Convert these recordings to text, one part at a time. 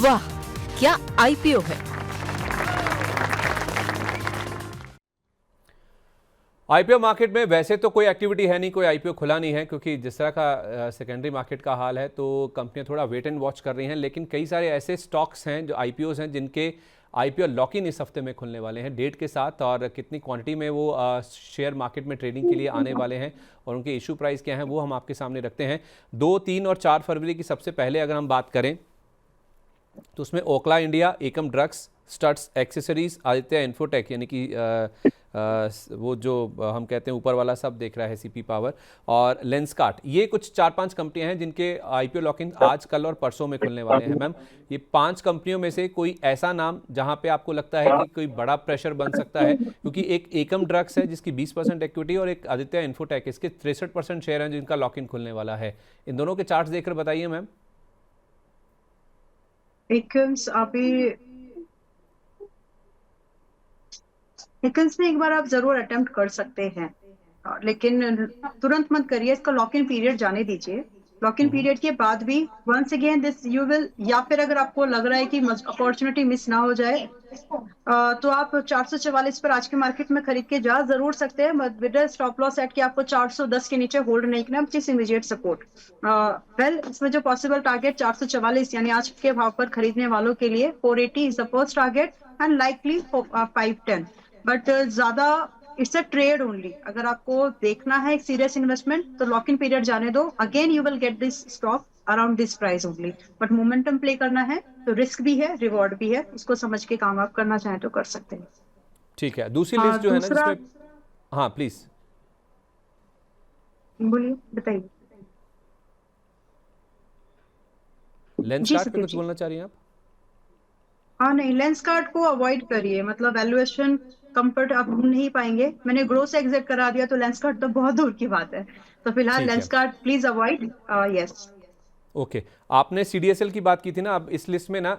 वाह, क्या आईपीओ है। आईपीओ मार्केट में वैसे तो कोई एक्टिविटी है नहीं, कोई आईपीओ खुला नहीं है, क्योंकि जिस तरह का सेकेंडरी मार्केट का हाल है तो कंपनियां थोड़ा वेट एंड वॉच कर रही हैं। लेकिन कई सारे ऐसे स्टॉक्स हैं जो आईपीओज हैं जिनके आईपीओ लॉक इन इस हफ्ते में खुलने वाले हैं डेट के साथ, और कितनी क्वांटिटी में वो शेयर मार्केट में ट्रेडिंग के लिए आने वाले हैं और उनके इशू प्राइस क्या हैं वो हम आपके सामने रखते हैं। 2, 3 और 4 फरवरी की सबसे पहले अगर हम बात करें तो उसमें ओखला इंडिया, एकम drugs, studs accessories, Aditya infotech यानी कि वो जो हम कहते हैं ऊपर वाला सब देख रहा है सीपी पावर, और लेंसकार्ट, ये कुछ 4-5 कंपनियां हैं जिनके आईपीओ लॉक-इन आज, कल और परसों में खुलने वाले हैं। मैम, ये 5 कंपनियों में से कोई ऐसा नाम जहां पे आपको लगता है कि कोई बड़ा प्रेशर बन सकता है? क्योंकि एक एकम ड्रग्स है जिसकी 20% इक्विटी और एक आदित्य इन्फोटेक इसके 63% शेयर हैं जिनका लॉक इन खुलने वाला है। इन दोनों के चार्ट देखकर बताइए मैम। एकम्स में एक बार आप जरूर अटेम्प्ट कर सकते हैं, लेकिन तुरंत मत करिए, इसका लॉक इन पीरियड जाने दीजिए। लॉक इन पीरियड के बाद भी once again this you will, या फिर अगर आपको लग रहा है कि अपॉर्चुनिटी मिस ना हो जाए तो आप 444 पर आज के मार्केट में खरीद के जा जरूर सकते हैं, विद स्टॉप लॉस सेट कि आपको 410 के नीचे होल्ड नहीं करना, जिस इमीडिएट सपोर्ट। वेल, इसमें जो पॉसिबल टारगेट 444 यानी आज के भाव पर खरीदने वालों के लिए 480 is the first target and likely 510, but ज्यादा इट्स अ ट्रेड ओनली। अगर आपको देखना है एक सीरियस इन्वेस्टमेंट तो लॉक इन पीरियड जाने दो, again you will get this stock around this price only. But momentum play करना है तो रिस्क भी है, रिवॉर्ड भी है, इसको समझ के काम आप करना चाहें तो कर सकते हैं। ठीक है, दूसरी लिस्ट जो है ना जिसमें, हाँ प्लीज बोलिए, बताइए। लेंसकार्ट पे कुछ बोलना चाह रही हैं आप? हाँ नहीं, लेंसकार्ट को अवॉइड करिए, मतलब वैल्यूएशन कंफर्ट आप ढूंढ नहीं पाएंगे। मैंने ग्रो से एग्जिट करा दिया तो लेंसकार्ट तो बहुत दूर की बात है, तो फिलहाल Lenskart please avoid. Yes. Okay, आपने सीडीएसएल की बात की थी ना, अब इस लिस्ट में ना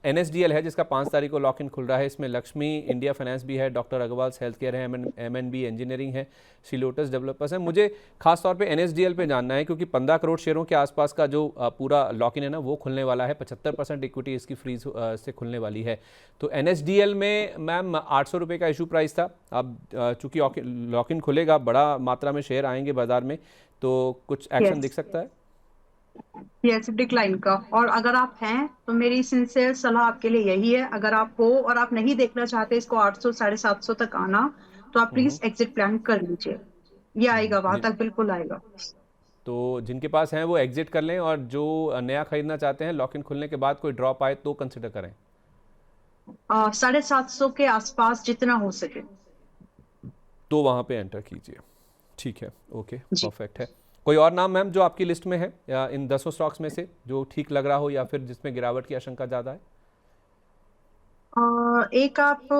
एनएसडीएल है जिसका 5 तारीख को लॉक इन खुल रहा है। इसमें लक्ष्मी इंडिया फाइनेंस भी है, डॉक्टर अग्रवाल्स हेल्थ केयर है, एमएनबी इंजीनियरिंग है, सी लोटस डेवलपर्स है। मुझे खास तौर पे एनएसडीएल पे जानना है क्योंकि 15 करोड़ शेयरों के आसपास का जो पूरा लॉक इन है ना वो खुलने वाला है। 75% इक्विटी इसकी फ्रीज से खुलने वाली है। तो एनएसडीएल में मैम 800 रुपये का इशू प्राइस था। अब चूंकि लॉक इन खुलेगा, बड़ा मात्रा में शेयर आएंगे बाजार में, तो कुछ एक्शन दिख सकता है? यस, डिक्लाइन का। और अगर आप हैं तो मेरी सिंसियर सलाह आपके लिए यही है, अगर आप हो और आप नहीं देखना चाहते इसको 800 750 तक आना, तो आप प्लीज एग्जिट प्लान कर लीजिए। ये आएगा, वहां तक बिल्कुल आएगा। तो जिनके पास हैं वो एग्जिट कर लें, और जो नया खरीदना चाहते हैं लॉक इन खुलने के बाद कोई ड्रॉप आए तो कंसिडर करें। 750 के आसपास जितना हो सके तो वहां पे एंटर कीजिए। ठीक है, ओके, परफेक्ट है। कोई और नाम मैम जो आपकी लिस्ट में है या इन 10 स्टॉक्स में से जो ठीक लग रहा हो या फिर जिसमें गिरावट की आशंका ज्यादा है? एक आप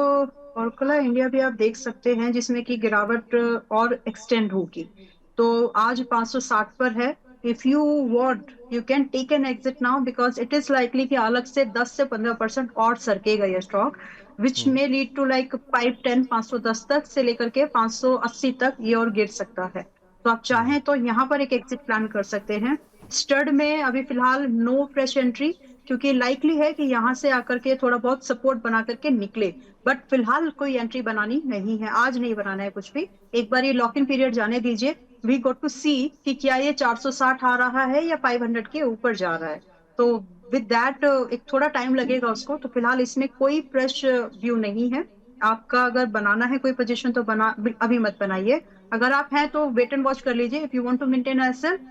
ओरकुला इंडिया भी आप देख सकते हैं, जिसमें कि गिरावट और एक्सटेंड होगी। तो आज 560 पर है। If you want you can take an exit now, because it is likely कि अलग से 10 से 15% और सरकेगा ये stock, which may lead to like 510 510 तक से लेकर के 580 तक ये और गिर सकता है। तो आप चाहें तो यहाँ पर एक एग्जिट प्लान कर सकते हैं। स्टड में अभी फिलहाल नो फ्रेश एंट्री, क्योंकि लाइकली है कि यहाँ से आकर के थोड़ा बहुत सपोर्ट बना करके निकले, बट फिलहाल कोई एंट्री बनानी नहीं है, आज नहीं बनाना है कुछ भी। एक बार ये लॉक इन पीरियड जाने दीजिए। वी गॉट टू सी कि क्या ये 460 आ रहा है या 500 के ऊपर जा रहा है। तो विद दैट एक थोड़ा टाइम लगेगा उसको। तो फिलहाल इसमें कोई फ्रेश व्यू नहीं है। आपका अगर बनाना है कोई पोजीशन तो अभी मत बनाइए। अगर आप हैं तो वेट एंड वॉच कर लीजिए। If you want to maintain asset,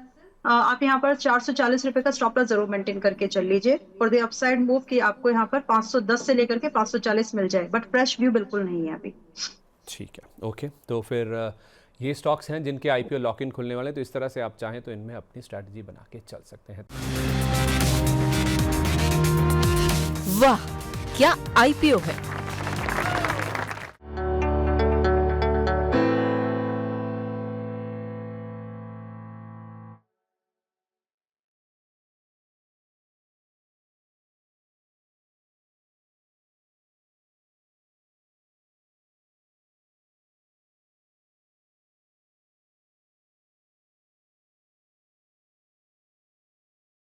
आप यहाँ पर 440 रुपए का स्टॉप लॉस जरूर मेंटेन करके चल लीजिए फॉर द अपसाइड मूव, कि आपको यहाँ पर 510 से लेकर के 540 मिल जाए, बट फ्रेश व्यू बिल्कुल नहीं है अभी। ठीक है, ओके। तो फिर ये स्टॉक्स हैं जिनके आईपीओ लॉक इन खुलने वाले, तो इस तरह से आप चाहें तो इनमें अपनी स्ट्रैटेजी बना के चल सकते हैं। वाह, क्या आईपीओ है।